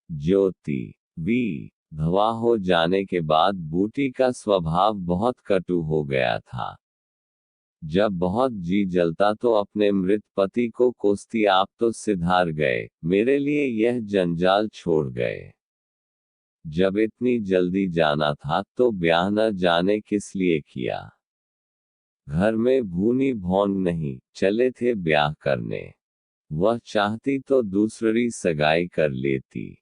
ज्योति we धवा हो जाने के बाद बूटी का स्वभाव बहुत कटु हो गया था। जब बहुत जी जलता तो अपने मृत पति को कोसती, आप तो सिधार गए, मेरे लिए यह जंजाल छोड़ गए। जब इतनी जल्दी जाना था तो ब्याह न जाने किस लिए किया। घर में भूनी भौन नहीं, चले थे ब्याह करने। वह चाहती तो दूसरी सगाई कर लेती।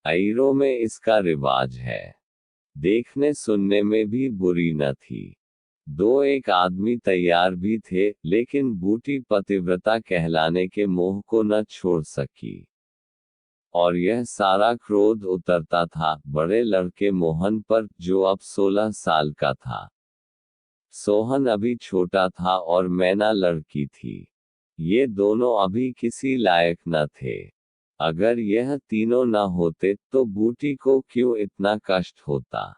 अईरों में इसका रिवाज है। देखने सुनने में भी बुरी न थी। दो एक आदमी तैयार भी थे, लेकिन बूटी पतिव्रता कहलाने के मोह को न छोड़ सकी। और यह सारा क्रोध उतरता था बड़े लड़के मोहन पर, जो अब 16 साल का था। सोहन अभी छोटा था और मैना लड़की थी। ये दोनों अभी किसी लायक न थे। अगर यह तीनों न होते तो बूटी को क्यों इतना कष्ट होता।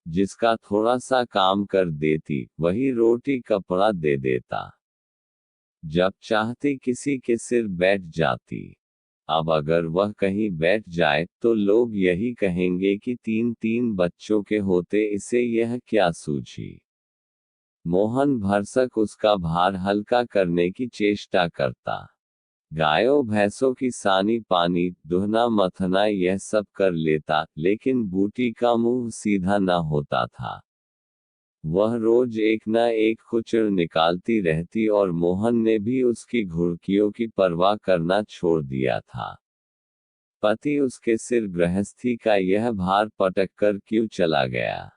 जिसका थोड़ा सा काम कर देती, वही रोटी कपड़ा दे देता। जब चाहती किसी के सिर बैठ जाती। अब अगर वह कहीं बैठ जाए तो लोग यही कहेंगे कि 3-3 बच्चों के होते इसे यह क्या सूझी। मोहन भरसक उसका भार हल्का करने की चेष्टा करता। गायों भैंसों की सानी पानी दुहना मथना यह सब कर लेता, लेकिन बूटी का मुंह सीधा न होता था। वह रोज एक न एक खुचर निकालती रहती और मोहन ने भी उसकी घुड़कियों की परवाह करना छोड़ दिया था। पति उसके सिर गृहस्थी का यह भार पटक कर क्यों चला गया।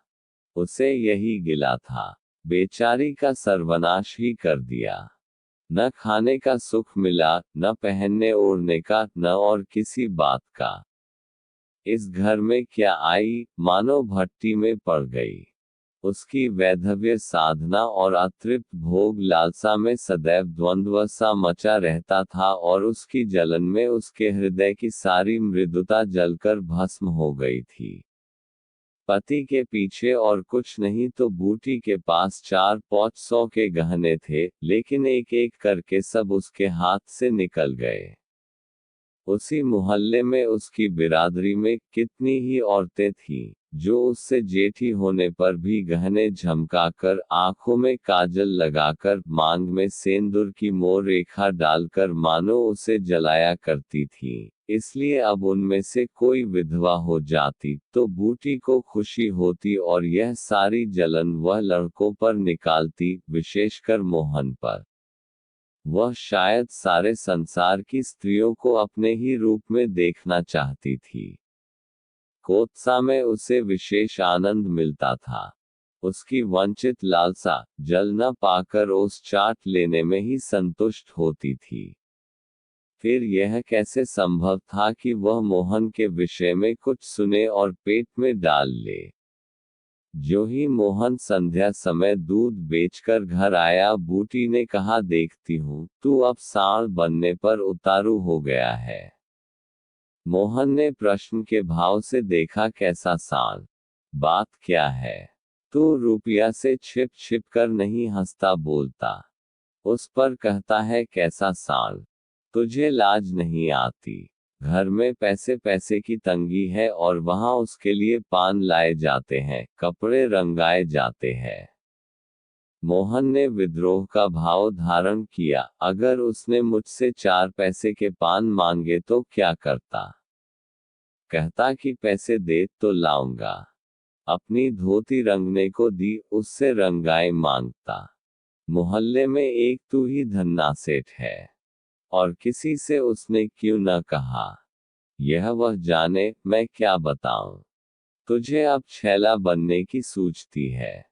उसे यही गिला था। बेचारी का सर्वनाश ही कर दिया। न खाने का सुख मिला, न पहनने ओढ़ने का, न और किसी बात का। इस घर में क्या आई, मानो भट्टी में पड़ गई। उसकी वैधव्य साधना और अतृप्त भोग लालसा में सदैव द्वंद्व सा मचा रहता था और उसकी जलन में उसके हृदय की सारी मृदुता जलकर भस्म हो गई थी। पति के पीछे और कुछ नहीं तो बूटी के पास 4-500 के गहने थे, लेकिन एक एक करके सब उसके हाथ से निकल गए। उसी मोहल्ले में उसकी बिरादरी में कितनी ही औरतें थीं, जो उससे जेठी होने पर भी गहने झमकाकर, आंखों में काजल लगाकर, मांग में सेंदूर की मोर रेखा डालकर मानो उसे जलाया करती थीं। इसलिए अब उनमें से कोई विधवा हो जाती तो बूटी को खुशी होती और यह सारी जलन वह लड़कों पर निकालती, विशेषकर मोहन पर। वह शायद सारे संसार की स्त्रियों को अपने ही रूप में देखना चाहती थी। कोत्सा में उसे विशेष आनंद मिलता था। उसकी वंचित लालसा, जल न पाकर ओस चाट लेने में ही संतुष्ट होती थी। फिर यह कैसे संभव था कि वह मोहन के विषय में कुछ सुने और पेट में डाल ले। जो ही मोहन संध्या समय दूध बेचकर घर आया, बूटी ने कहा, देखती हूँ तू अब सांड बनने पर उतारू हो गया है। मोहन ने प्रश्न के भाव से देखा, कैसा सांड? बात क्या है? तू रुपया से छिप छिप कर नहीं हंसता बोलता। उस पर कहता है कैसा सांड? तुझे लाज नहीं आती? घर में पैसे पैसे की तंगी है और वहां उसके लिए पान लाए जाते हैं, कपड़े रंगाए जाते हैं। मोहन ने विद्रोह का भाव धारण किया, अगर उसने मुझसे 4 पैसे के पान मांगे तो क्या करता? कहता कि पैसे दे तो लाऊंगा। अपनी धोती रंगने को दी, उससे रंगाए मांगता। मोहल्ले में एक तू ही धन्ना सेठ है, और किसी से उसने क्यों न कहा। यह वह जाने, मैं क्या बताऊं। तुझे अब छैला बनने की सूझती है।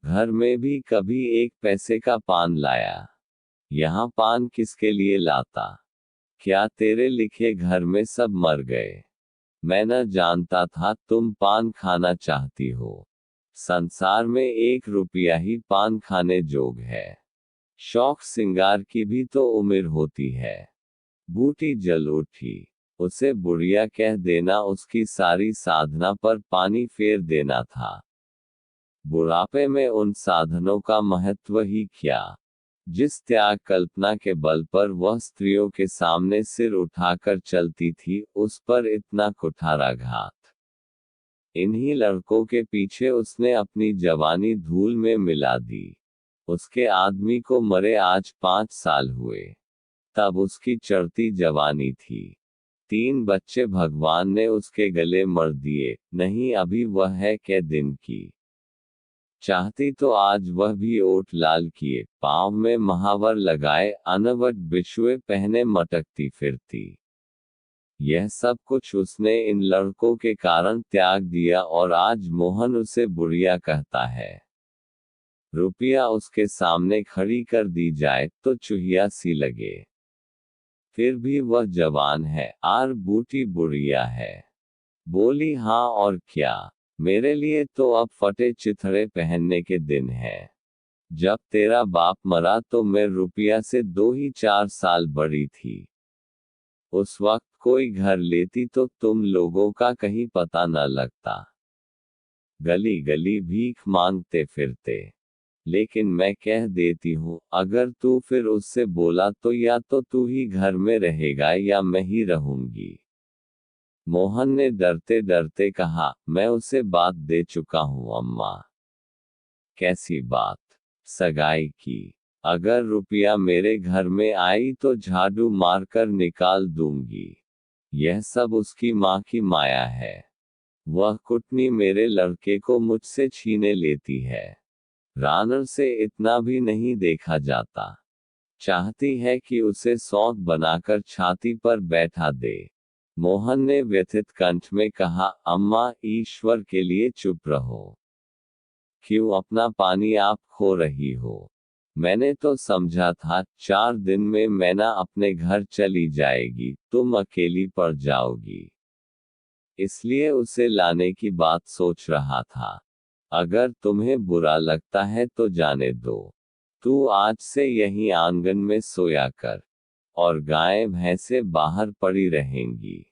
घर में भी कभी 1 पैसे का पान लाया? यहाँ पान किसके लिए लाता? क्या तेरे लिखे घर में सब मर गए? मैं न जानता था तुम पान खाना चाहती हो। संसार में 1 रुपया ही पान खाने जोग है। शौक सिंगार की भी तो उम्र होती है। बूटी जल उठी। उसे बुढ़िया कह देना उसकी सारी साधना पर पानी फेर देना था। बुढ़ापे में उन साधनों का महत्व ही क्या। जिस त्याग कल्पना के बल पर वह स्त्रियों के सामने सिर उठाकर चलती थी, उस पर इतना कुठाराघात। इन्हीं लड़कों के पीछे उसने अपनी जवानी धूल में मिला दी। उसके आदमी को मरे आज 5 साल हुए। तब उसकी चढ़ती जवानी थी। 3 बच्चे भगवान ने उसके गले मर दिए, नहीं अभी वह है कै दिन की। चाहती तो आज वह भी ओठ लाल किए, पाँव में महावर लगाए, अनवट बिछुए पहने मटकती फिरती। यह सब कुछ उसने इन लड़कों के कारण त्याग दिया और आज मोहन उसे बुढ़िया कहता है। रुपया उसके सामने खड़ी कर दी जाए तो चूहिया सी लगे। फिर भी वह जवान है, आर बूटी बुढ़िया है। बोली हाँ और क्या, मेरे लिए तो अब फटे चिथड़े पहनने के दिन है। जब तेरा बाप मरा तो मैं रुपया से 2 ही 4 साल बड़ी थी। उस वक्त कोई घर लेती तो तुम लोगों का कहीं पता न लगता। गली गली भीख मांगते फिरते। लेकिन मैं कह देती हूँ, अगर तू फिर उससे बोला तो या तो तू ही घर में रहेगा या मैं ही रहूंगी। मोहन ने डरते डरते कहा, मैं उसे बात दे चुका हूँ अम्मा। कैसी बात? सगाई की। अगर रुपया मेरे घर में आई तो झाड़ू मारकर निकाल दूंगी। यह सब उसकी माँ की माया है। वह कुटनी मेरे लड़के को मुझसे छीने लेती है। रानर से इतना भी नहीं देखा जाता। चाहती है कि उसे सौंत बनाकर छाती पर बैठा दे। मोहन ने व्यथित कंठ में कहा, अम्मा ईश्वर के लिए चुप रहो। क्यों अपना पानी आप खो रही हो? मैंने तो समझा था 4 दिन में मैना अपने घर चली जाएगी, तुम अकेली पड़ जाओगी। इसलिए उसे लाने की बात सोच रहा था। अगर तुम्हें बुरा लगता है तो जाने दो। तू आज से यहीं आंगन में सोया कर। और गायें भैंसें बाहर पड़ी रहेंगी।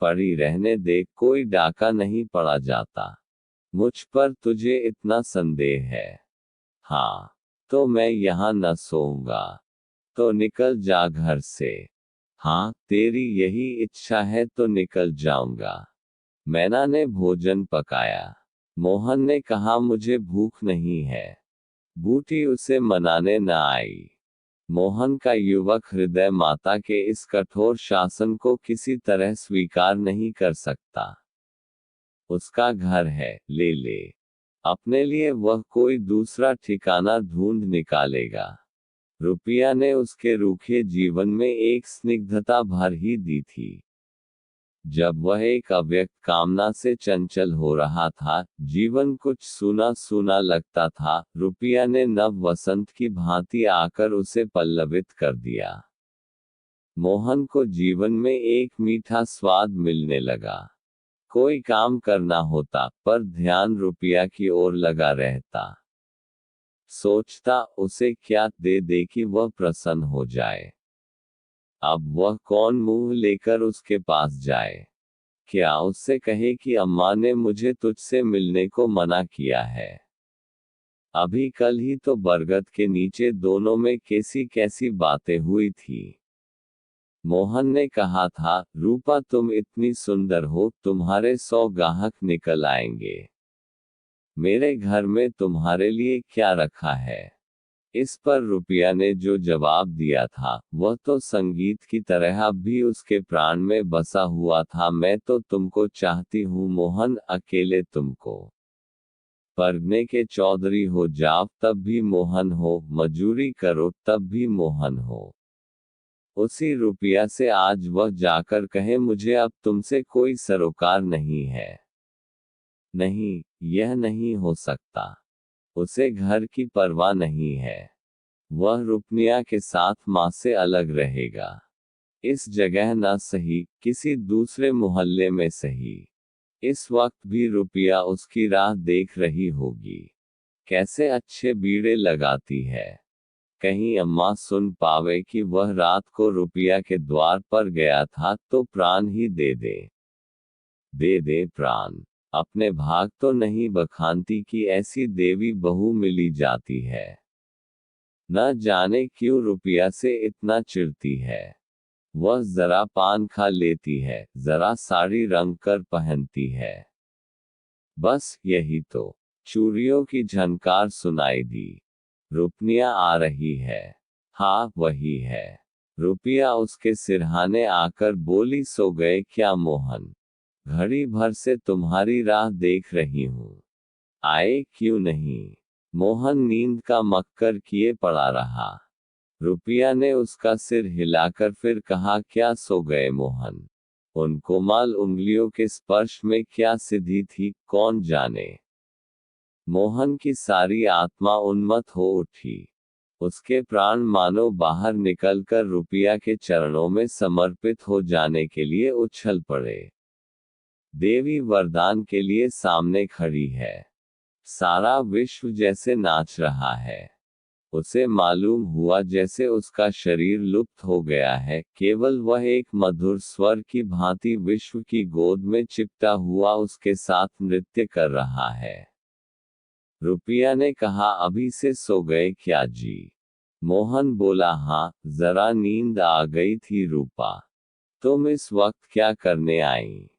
पड़ी रहने दे, कोई डाका नहीं पड़ा जाता। मुझ पर तुझे इतना संदेह है? हाँ। तो मैं यहाँ न सोऊंगा। तो निकल जा घर से। हाँ, तेरी यही इच्छा है तो निकल जाऊंगा। मैना ने भोजन पकाया। मोहन ने कहा, मुझे भूख नहीं है। बूटी उसे मनाने न आई। मोहन का युवक हृदय माता के इस कठोर शासन को किसी तरह स्वीकार नहीं कर सकता। उसका घर है, ले ले। अपने लिए वह कोई दूसरा ठिकाना ढूंढ निकालेगा। रुपया ने उसके रूखे जीवन में एक स्निग्धता भर ही दी थी। जब वह एक अव्यक्त कामना से चंचल हो रहा था, जीवन कुछ सूना सूना लगता था, रुपया ने नव वसंत की भांति आकर उसे पल्लवित कर दिया। मोहन को जीवन में एक मीठा स्वाद मिलने लगा। कोई काम करना होता, पर ध्यान रुपया की ओर लगा रहता। सोचता, उसे क्या दे दे कि वह प्रसन्न हो जाए। अब वह कौन मुंह लेकर उसके पास जाए? क्या उससे कहे कि अम्मा ने मुझे तुझसे मिलने को मना किया है? अभी कल ही तो बरगद के नीचे दोनों में कैसी कैसी बातें हुई थी। मोहन ने कहा था, रूपा तुम इतनी सुंदर हो, तुम्हारे 100 गाहक निकल आएंगे। मेरे घर में तुम्हारे लिए क्या रखा है? इस पर रुपया ने जो जवाब दिया था, वह तो संगीत की तरह अब भी उसके प्राण में बसा हुआ था। मैं तो तुमको चाहती हूँ मोहन, अकेले तुमको। परगने के चौधरी हो जाओ तब भी मोहन हो, मजूरी करो तब भी मोहन हो। उसी रुपया से आज वह जाकर कहे, मुझे अब तुमसे कोई सरोकार नहीं है। नहीं, यह नहीं हो सकता। उसे घर की परवाह नहीं है। वह रुपनिया के साथ माँ से अलग रहेगा। इस जगह न सही, किसी दूसरे मोहल्ले में सही। इस वक्त भी रुपया उसकी राह देख रही होगी। कैसे अच्छे बीड़े लगाती है। कहीं अम्मा सुन पावे कि वह रात को रुपया के द्वार पर गया था तो प्राण ही दे दे। दे दे प्राण। अपने भाग तो नहीं बखानती कि ऐसी देवी बहू मिली जाती है। न जाने क्यों रुपया से इतना चिढ़ती है। वह जरा पान खा लेती है, जरा साड़ी रंग कर पहनती है। बस यही तो। चूड़ियों की झनकार सुनाई दी। रुपनिया आ रही है। हाँ, वही है। रुपया उसके सिरहाने आकर बोली, सो गए क्या मोहन? घड़ी भर से तुम्हारी राह देख रही हूँ। आए क्यों नहीं? मोहन नींद का मक्कर किए पड़ा रहा। रुपया ने उसका सिर हिलाकर फिर कहा, क्या सो गए मोहन? उन कोमल उंगलियों के स्पर्श में क्या सिद्धि थी, कौन जाने। मोहन की सारी आत्मा उन्मत्त हो उठी। उसके प्राण मानो बाहर निकलकर रुपया के चरणों में समर्पित हो जाने के लिए उछल पड़े। देवी वरदान के लिए सामने खड़ी है। सारा विश्व जैसे नाच रहा है। उसे मालूम हुआ जैसे उसका शरीर लुप्त हो गया है, केवल वह एक मधुर स्वर की भांति विश्व की गोद में चिपटा हुआ उसके साथ नृत्य कर रहा है। रुपया ने कहा, अभी से सो गए क्या जी? मोहन बोला, हाँ, जरा नींद आ गई थी रूपा। तुम इस वक्त क्या करने आई?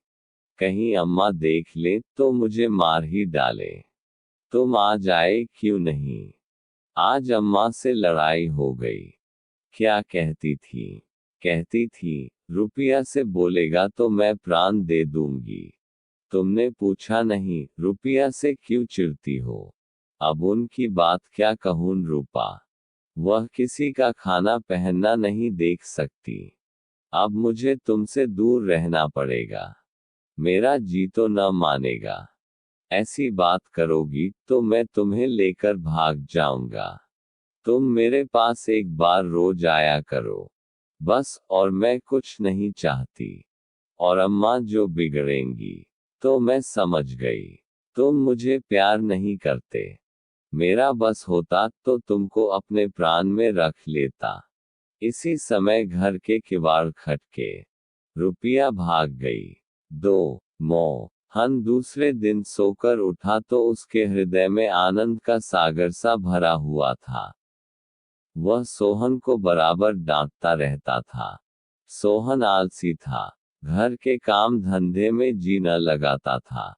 कहीं अम्मा देख ले तो मुझे मार ही डाले। तुम आज आए क्यों नहीं? आज अम्मा से लड़ाई हो गई। क्या कहती थी? कहती थी, रुपया से बोलेगा तो मैं प्राण दे दूंगी। तुमने पूछा नहीं, रुपया से क्यों चिढ़ती हो? अब उनकी बात क्या कहूँ रूपा। वह किसी का खाना पहनना नहीं देख सकती। अब मुझे तुमसे दूर रहना पड़ेगा। मेरा जी तो न मानेगा। ऐसी बात करोगी तो मैं तुम्हें लेकर भाग जाऊंगा। तुम मेरे पास एक बार रोज आया करो। बस, और मैं कुछ नहीं चाहती। और अम्मा जो बिगड़ेंगी तो मैं समझ गई। तुम मुझे प्यार नहीं करते। मेरा बस होता तो तुमको अपने प्राण में रख लेता। इसी समय घर के किवाड़ खटके। रुपया भाग गई। 2 मोहन दूसरे दिन सोकर उठा तो उसके हृदय में आनंद का सागर सा भरा हुआ था। वह सोहन को बराबर डांटता रहता था। सोहन आलसी था। घर के काम धंधे में जी न लगाता था।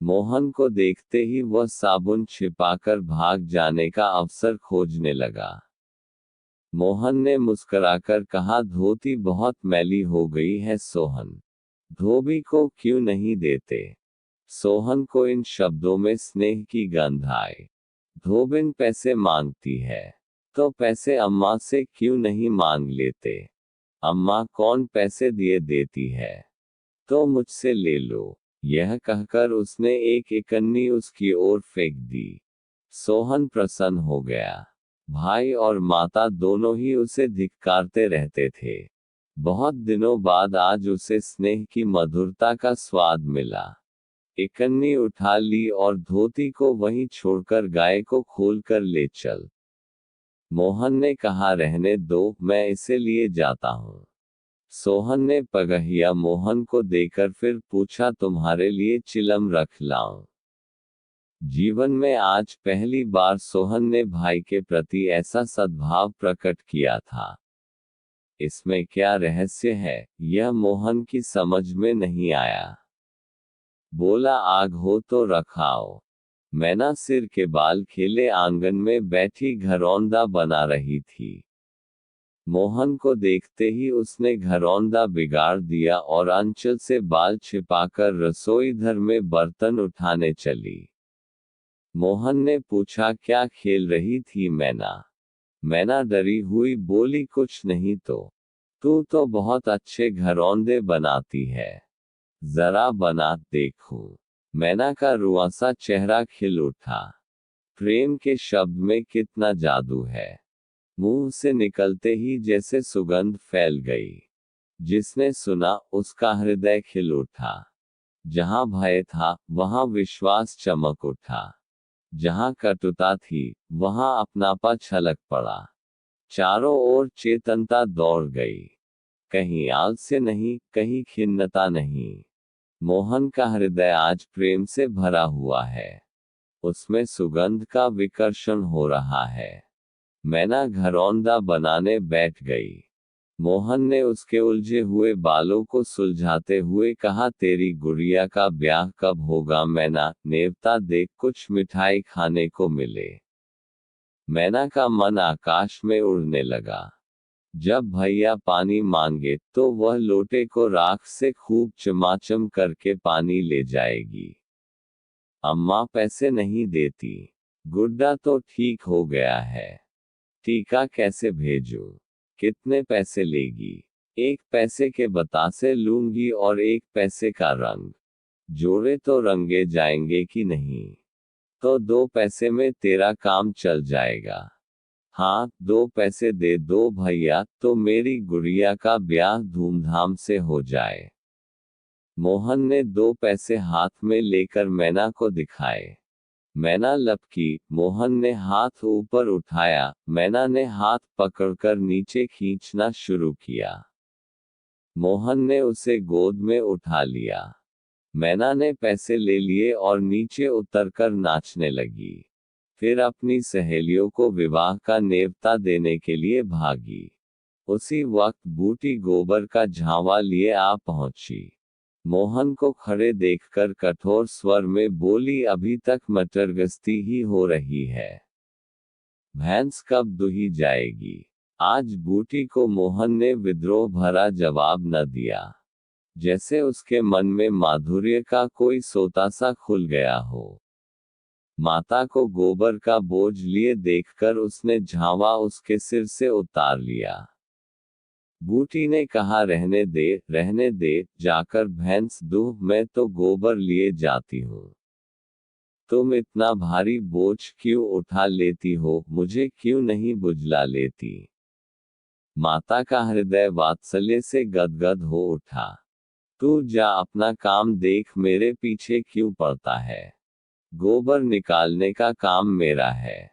मोहन को देखते ही वह साबुन छिपाकर भाग जाने का अवसर खोजने लगा। मोहन ने मुस्कुराकर कहा, धोती बहुत मैली हो गई है सोहन। धोबी को क्यों नहीं देते? सोहन को इन शब्दों में स्नेह की गंध आई। धोबिन पैसे मांगती है तो पैसे अम्मा से क्यों नहीं मांग लेते? अम्मा कौन पैसे दिए देती है? तो मुझसे ले लो। यह कहकर उसने एक इकन्नी उसकी ओर फेंक दी। सोहन प्रसन्न हो गया। भाई और माता दोनों ही उसे धिक्कारते रहते थे। बहुत दिनों बाद आज उसे स्नेह की मधुरता का स्वाद मिला। इकन्नी उठा ली और धोती को वहीं छोड़कर गाय को खोलकर ले चल। मोहन ने कहा, रहने दो, मैं इसे लिए जाता हूँ। सोहन ने पगहिया मोहन को देकर फिर पूछा, तुम्हारे लिए चिलम रख लाऊं? जीवन में आज पहली बार सोहन ने भाई के प्रति ऐसा सद्भाव प्रकट किया था। इसमें क्या रहस्य है, यह मोहन की समझ में नहीं आया। बोला, आग हो तो रखाओ। मैना सिर के बाल खेले आंगन में बैठी घरौंदा बना रही थी। मोहन को देखते ही उसने घरौंदा बिगाड़ दिया और अंचल से बाल छिपाकर रसोई घर में बर्तन उठाने चली। मोहन ने पूछा, क्या खेल रही थी मैना? मैना डरी हुई बोली, कुछ नहीं तो। तू तो बहुत अच्छे घरौंदे बनाती है। जरा बना देखूं। मैना का रुआसा चेहरा खिल उठा। प्रेम के शब्द में कितना जादू है। मुंह से निकलते ही जैसे सुगंध फैल गई। जिसने सुना उसका हृदय खिल उठा। जहां भय था वहां विश्वास चमक उठा। जहां कटुता थी वहां अपनापा छलक पड़ा। चारों ओर चेतनता दौड़ गई। कहीं आलस्य नहीं, कहीं खिन्नता नहीं। मोहन का हृदय आज प्रेम से भरा हुआ है। उसमें सुगंध का विकर्षण हो रहा है। मैना घरौंदा बनाने बैठ गई। मोहन ने उसके उलझे हुए बालों को सुलझाते हुए कहा, तेरी गुड़िया का ब्याह कब होगा मैना? नेवता देख कुछ मिठाई खाने को मिले। मैना का मन आकाश में उड़ने लगा। जब भैया पानी मांगे तो वह लोटे को राख से खूब चमाचम करके पानी ले जाएगी। अम्मा पैसे नहीं देती। गुड्डा तो ठीक हो गया है। टीका कैसे भेजूं? कितने पैसे लेगी? 1 पैसे के बतासे लूंगी और 1 पैसे का रंग। जोड़े तो रंगे जाएंगे कि नहीं? तो 2 पैसे में तेरा काम चल जाएगा। हाँ, 2 पैसे दे दो भैया, तो मेरी गुड़िया का ब्याह धूमधाम से हो जाए। मोहन ने 2 पैसे हाथ में लेकर मैना को दिखाए। मैना लपकी। मोहन ने हाथ ऊपर उठाया। मैना ने हाथ पकड़कर नीचे खींचना शुरू किया। मोहन ने उसे गोद में उठा लिया। मैना ने पैसे ले लिए और नीचे उतरकर नाचने लगी। फिर अपनी सहेलियों को विवाह का नेवता देने के लिए भागी। उसी वक्त बूटी गोबर का झावा लिए आ पहुंची। मोहन को खड़े देखकर कठोर स्वर में बोली, अभी तक मटरगश्ती ही हो रही है। भैंस कब दुही जाएगी? आज बूटी को मोहन ने विद्रोह भरा जवाब न दिया। जैसे उसके मन में माधुर्य का कोई सोता सा खुल गया हो। माता को गोबर का बोझ लिए देखकर उसने झावा उसके सिर से उतार लिया। बूटी ने कहा, रहने दे, जाकर भैंस दूह, मैं तो गोबर लिए जाती हूँ। तुम इतना भारी बोझ क्यों उठा लेती हो? मुझे क्यों नहीं बुझला लेती? माता का हृदय वात्सल्य से गदगद हो उठा। तू जा अपना काम देख, मेरे पीछे क्यों पड़ता है? गोबर निकालने का काम मेरा है।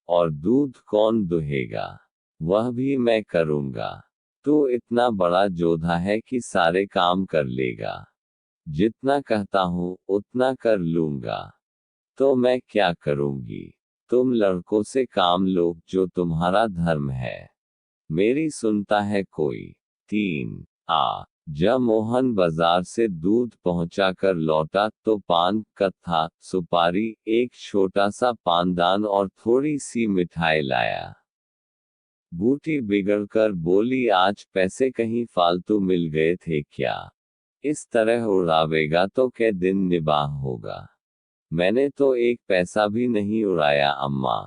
और दूध कौन दुहेगा? वह भी मैं करूंगा। तू इतना बड़ा जोधा है कि सारे काम कर लेगा। जितना कहता हूँ उतना कर लूंगा। तो मैं क्या करूंगी? तुम लड़कों से काम लो, जो तुम्हारा धर्म है। मेरी सुनता है कोई? 3 जब मोहन बाजार से दूध पहुंचाकर लौटा तो पान, कत्था, सुपारी, एक छोटा सा पानदान और थोड़ी सी मिठाई लाया। बूटी बिगड़कर बोली, आज पैसे कहीं फालतू मिल गए थे क्या? इस तरह उड़ावेगा तो कै दिन निबाह होगा। मैंने तो 1 पैसा भी नहीं उड़ाया अम्मा।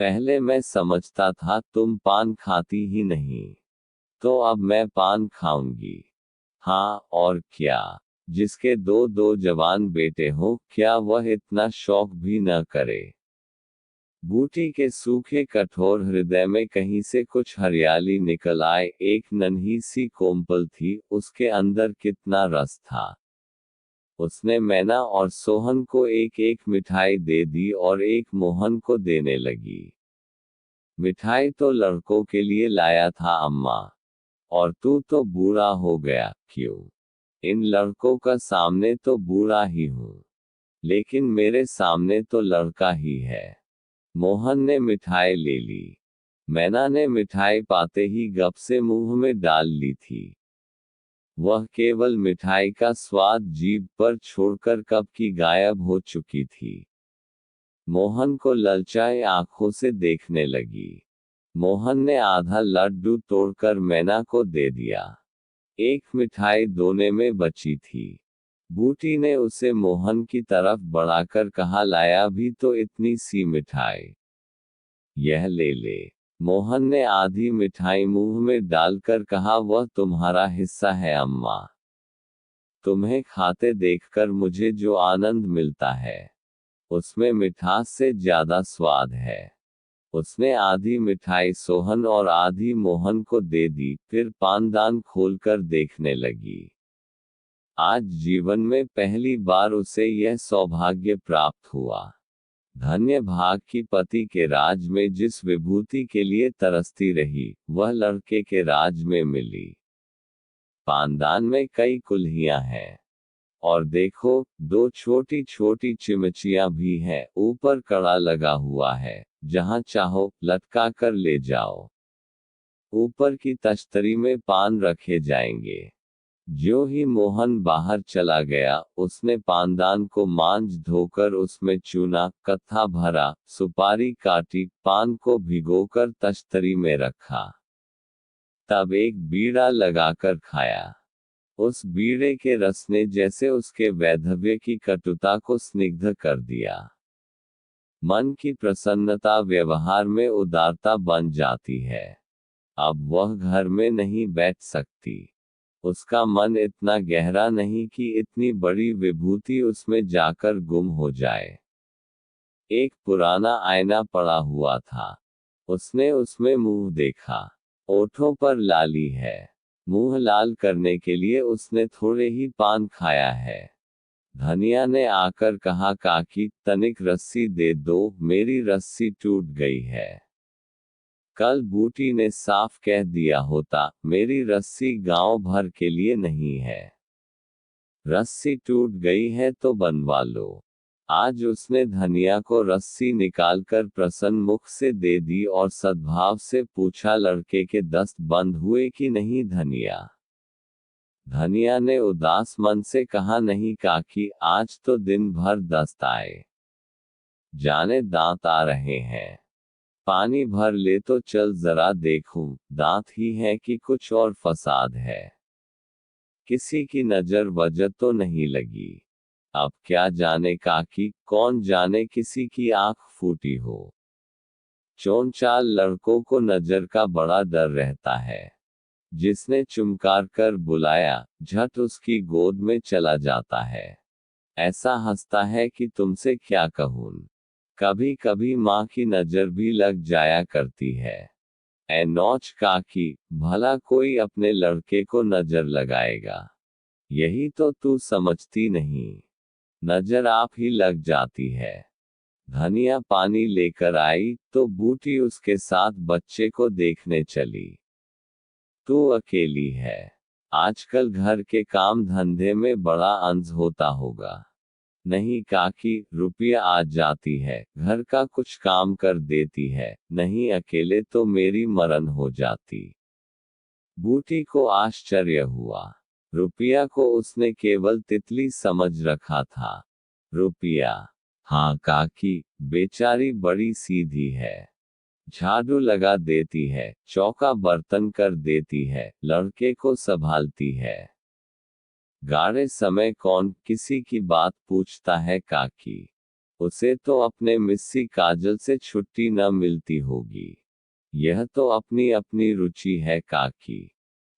पहले मैं समझता था तुम पान खाती ही नहीं। तो अब मैं पान खाऊंगी। हाँ, और क्या? जिसके 2 जवान बेटे हों, क्या वह इतना शौक भी न करे? बूटी के सूखे कठोर हृदय में कहीं से कुछ हरियाली निकल आए। एक नन्ही सी कोमपल थी, उसके अंदर कितना रस था। उसने मैना और सोहन को एक एक मिठाई दे दी और एक मोहन को देने लगी। मिठाई तो लड़कों के लिए लाया था अम्मा। और तू तो बूढ़ा हो गया, क्यों? इन लड़कों का सामने तो बूढ़ा ही हूँ, लेकिन मेरे सामने तो लड़का ही है। मोहन ने मिठाई ले ली। मैना ने मिठाई पाते ही गप से मुंह में डाल ली थी। वह केवल मिठाई का स्वाद जीभ पर छोड़कर कब की गायब हो चुकी थी। मोहन को ललचाए आंखों से देखने लगी। मोहन ने आधा लड्डू तोड़कर मैना को दे दिया। एक मिठाई दोने में बची थी। बूटी ने उसे मोहन की तरफ बढ़ाकर कहा, लाया भी तो इतनी सी मिठाई। यह ले ले। मोहन ने आधी मिठाई मुंह में डालकर कहा, वह तुम्हारा हिस्सा है अम्मा। तुम्हें खाते देखकर मुझे जो आनंद मिलता है, उसमें मिठास से ज्यादा स्वाद है। उसने आधी मिठाई सोहन और आधी मोहन को दे दी, फिर पानदान खोलकर देखने लगी। आज जीवन में पहली बार उसे यह सौभाग्य प्राप्त हुआ। धन्य भाग की पति के राज में जिस विभूति के लिए तरसती रही, वह लड़के के राज में मिली। पानदान में कई कुल्हियां हैं, और देखो, दो छोटी छोटी चिमचियां भी हैं, ऊपर कड़ा लगा हुआ है, जहां चाहो लटका कर ले जाओ। ऊपर की तश्तरी में पान रखे जाएंगे। ज्यों ही मोहन बाहर चला गया, उसने पानदान को मांज धोकर उसमें चूना कत्था भरा, सुपारी काटी, पान को भिगोकर तश्तरी में रखा। तब एक बीड़ा लगाकर खाया। उस बीड़े के रस ने जैसे उसके वैधव्य की कटुता को स्निग्ध कर दिया। मन की प्रसन्नता व्यवहार में उदारता बन जाती है। अब वह घर में नहीं बैठ सकती। उसका मन इतना गहरा नहीं कि इतनी बड़ी विभूति उसमें जाकर गुम हो जाए। एक पुराना आईना पड़ा हुआ था। उसने उसमें मुंह देखा। ओठों पर लाली है। मुंह लाल करने के लिए उसने थोड़े ही पान खाया है। धनिया ने आकर कहा, काकी तनिक रस्सी दे दो, मेरी रस्सी टूट गई है। कल बूटी ने साफ कह दिया होता, मेरी रस्सी गांव भर के लिए नहीं है। रस्सी टूट गई है तो बनवा लो। आज उसने धनिया को रस्सी निकालकर प्रसन्न मुख से दे दी और सद्भाव से पूछा, लड़के के दस्त बंद हुए कि नहीं धनिया? धनिया ने उदास मन से कहा, नहीं काकी, आज तो दिन भर दस्त आए। जाने दांत आ रहे हैं। पानी भर ले तो चल जरा देखूं, दांत ही है कि कुछ और फसाद है। किसी की नजर वजह तो नहीं लगी। अब क्या जाने काकी, कौन जाने किसी की आंख फूटी हो। चोनचाल लड़कों को नजर का बड़ा डर रहता है। जिसने चुमकार कर बुलाया, झट उसकी गोद में चला जाता है। ऐसा हंसता है कि तुमसे क्या कहूं। कभी कभी माँ की नजर भी लग जाया करती है। ऐ नौच काकी, भला कोई अपने लड़के को नजर लगाएगा? यही तो तू समझती नहीं। नजर आप ही लग जाती है। धनिया पानी लेकर आई तो बूटी उसके साथ बच्चे को देखने चली। तू अकेली है। आजकल घर के काम धंधे में बड़ा अंज होता होगा। नहीं काकी, रुपया आ जाती है, घर का कुछ काम कर देती है, नहीं अकेले तो मेरी मरण हो जाती। बूटी को आश्चर्य हुआ। रुपया को उसने केवल तितली समझ रखा था। रुपया? हाँ काकी, बेचारी बड़ी सीधी है। झाड़ू लगा देती है, चौका बर्तन कर देती है, लड़के को संभालती है। गाड़े समय कौन किसी की बात पूछता है काकी? उसे तो अपने मिस्सी काजल से छुट्टी न मिलती होगी। यह तो अपनी अपनी रुचि है काकी।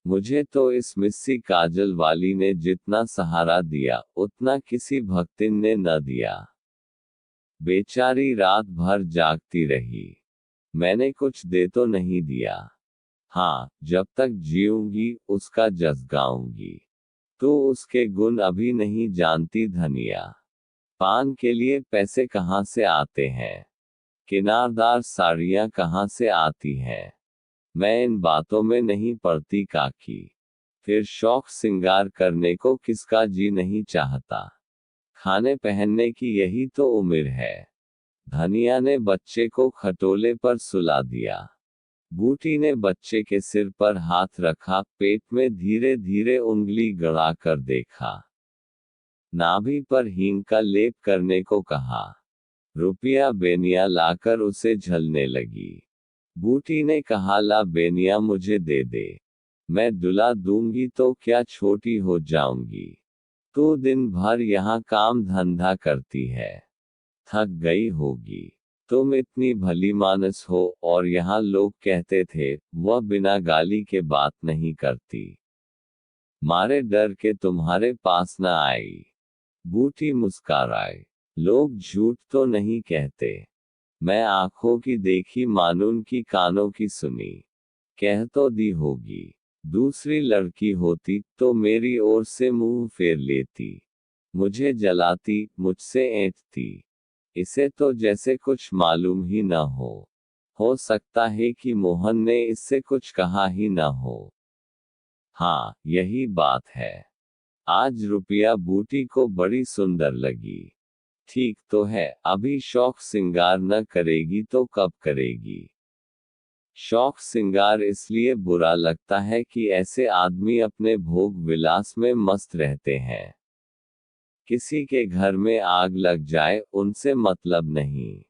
मुझे तो इस मिस्सी काजल वाली ने जितना सहारा दिया, उतना किसी भक्तिन ने न दिया। बेचारी रात भर जागती रही। मैंने कुछ दे तो नहीं दिया। हाँ, जब तक जीऊंगी उसका जस गाऊंगी। तो उसके गुण अभी नहीं जानती धनिया। पान के लिए पैसे कहाँ से आते हैं? किनारदार साड़ियाँ कहाँ से आती हैं? मैं इन बातों में नहीं पड़ती काकी। फिर शौक सिंगार करने को किसका जी नहीं चाहता। खाने पहनने की यही तो उम्र है। धनिया ने बच्चे को खटोले पर सुला दिया। बूटी ने बच्चे के सिर पर हाथ रखा, पेट में धीरे धीरे उंगली गड़ा कर देखा। नाभि पर हींग का लेप करने को कहा। रुपया बेनिया लाकर उसे झलने लगी। बूटी ने कहा, ला बेनिया मुझे दे दे। मैं दुला दूंगी तो क्या छोटी हो जाऊंगी। तू दिन भर यहाँ काम धंधा करती है। थक गई होगी। तुम इतनी भली मानस हो, और यहाँ लोग कहते थे, वह बिना गाली के बात नहीं करती। मारे डर के तुम्हारे पास न आई। बूटी मुस्कुराई। लोग झूठ तो नहीं कहते। मैं आंखों की देखी मानून की कानों की सुनी। कह तो दी होगी। दूसरी लड़की होती तो मेरी ओर से मुंह फेर लेती। मुझे जलाती, मुझसे ऐंठती। इसे तो जैसे कुछ मालूम ही न हो सकता है कि मोहन ने इससे कुछ कहा ही न हो। हाँ, यही बात है। आज रुपया बूटी को बड़ी सुंदर लगी। ठीक तो है, अभी शौक सिंगार न करेगी तो कब करेगी। शौक सिंगार इसलिए बुरा लगता है कि ऐसे आदमी अपने भोग विलास में मस्त रहते हैं। किसी के घर में आग लग जाए उनसे मतलब नहीं।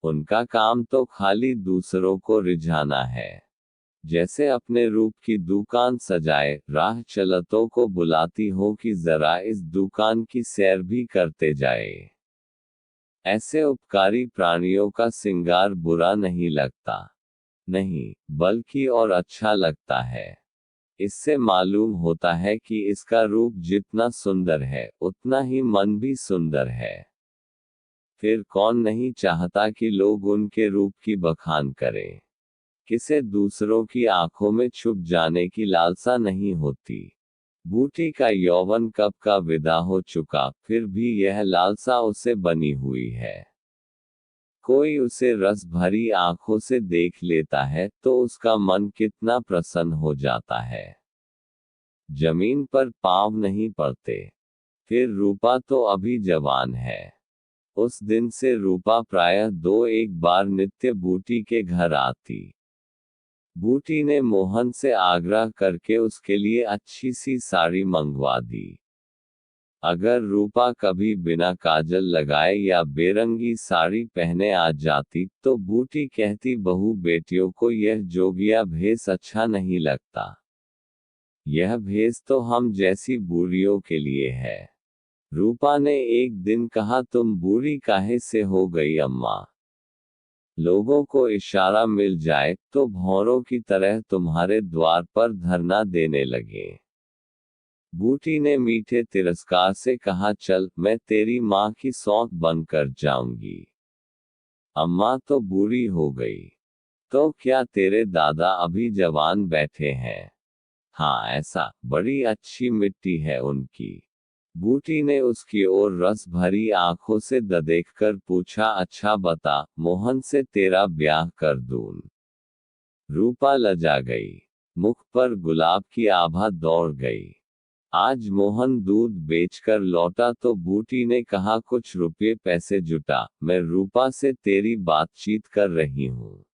उनका काम तो खाली दूसरों को रिझाना है। जैसे अपने रूप की दुकान सजाए, राह चलतों को बुलाती हो कि जरा इस दुकान की सैर भी करते जाए। ऐसे उपकारी प्राणियों का सिंगार बुरा नहीं लगता। नहीं, बल्कि और अच्छा लगता है। इससे मालूम होता है कि इसका रूप जितना सुंदर है, उतना ही मन भी सुंदर है। फिर कौन नहीं चाहता कि लोग उनके रूप की बखान करें। किसे दूसरों की आंखों में छुप जाने की लालसा नहीं होती। बूटी का यौवन कब का विदा हो चुका, फिर भी यह लालसा उसे बनी हुई है। कोई उसे रस भरी आंखों से देख लेता है तो उसका मन कितना प्रसन्न हो जाता है। जमीन पर पांव नहीं पड़ते। फिर रूपा तो अभी जवान है। उस दिन से रूपा प्रायः 2-1 बार नित्य बूटी के घर आती। बूटी ने मोहन से आग्रह करके उसके लिए अच्छी सी साड़ी मंगवा दी। अगर रूपा कभी बिना काजल लगाए या बेरंगी साड़ी पहने आ जाती तो बूटी कहती, बहू बेटियों को यह जोगिया भेस अच्छा नहीं लगता। यह भेस तो हम जैसी बूढ़ियों के लिए है। रूपा ने एक दिन कहा, तुम बूढ़ी काहे से हो गई अम्मा। लोगों को इशारा मिल जाए तो भौरों की तरह तुम्हारे द्वार पर धरना देने लगे। बूटी ने मीठे तिरस्कार से कहा, चल, मैं तेरी माँ की सौंत बनकर जाऊंगी। अम्मा तो बूढ़ी हो गई। तो क्या तेरे दादा अभी जवान बैठे हैं? हाँ, ऐसा, बड़ी अच्छी मिट्टी है उनकी। बूटी ने उसकी ओर रस भरी आंखों से देखकर पूछा, अच्छा बता, मोहन से तेरा ब्याह कर दूं? रूपा लजा गई। मुख पर गुलाब की आभा दौड़ गई। आज मोहन दूध बेचकर लौटा तो बूटी ने कहा, कुछ रुपये पैसे जुटा, मैं रूपा से तेरी बातचीत कर रही हूँ।